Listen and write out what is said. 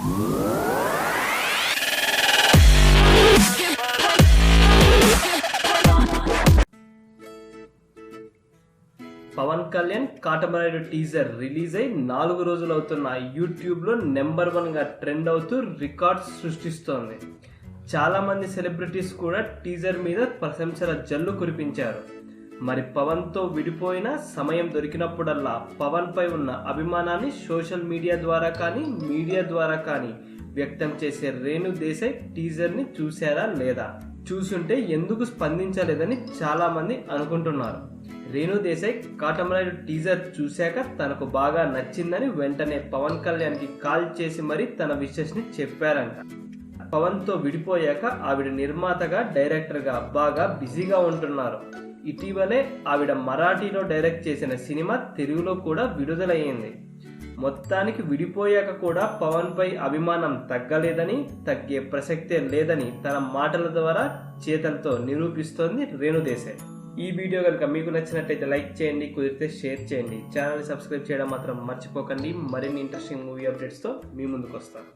Pawan Kalyan Katamarayudu teaser release అయి 4 రోజులు అవుతున్న యూట్యూబ్లో నెంబర్ 1గా ట్రెండ్ అవుతూ రికార్డ్స్ సృష్టిస్తోంది. చాలామంది సెలబ్రిటీస్ కూడా టీజర్ మీద ప్రశంసల జల్లు కురిపించారు. మరి పవన్తో విడిపోయిన సమయం దొరికినప్పుడల్లా పవన్పై ఉన్న అభిమానాన్ని సోషల్ మీడియా ద్వారా కానీ మీడియా ద్వారా కానీ వ్యక్తం చేసే రేణు దేశాయ్ టీజర్ని చూశారా లేదా, చూసుంటే ఎందుకు స్పందించలేదని చాలామంది అనుకుంటున్నారు. రేణు దేశాయ్ కాటమరాయుడు టీజర్ చూశాక తనకు బాగా నచ్చిందని వెంటనే పవన్ కళ్యాణ్కి కాల్ చేసి మరీ తన విషెస్ని చెప్పారంట. పవన్తో విడిపోయాక ఆవిడ నిర్మాతగా డైరెక్టర్గా బాగా బిజీగా ఉంటున్నారు. ఇటీవలే ఆవిడ మరాఠీలో డైరెక్ట్ చేసిన సినిమా తెలుగులో కూడా విడుదలయ్యింది. మొత్తానికి విడిపోయాక కూడా పవన్పై అభిమానం తగ్గలేదని, తగ్గే ప్రసక్తే లేదని తన మాటల ద్వారా చేతలతో నిరూపిస్తోంది రేణు దేశాయ్. ఈ వీడియో కనుక మీకు నచ్చినట్లయితే లైక్ చేయండి, కుదిరితే షేర్ చేయండి. ఛానల్ని సబ్స్క్రైబ్ చేయడం మాత్రం మర్చిపోకండి. మరిన్ని ఇంట్రెస్టింగ్ మూవీ అప్డేట్స్తో మీ ముందుకు వస్తాను.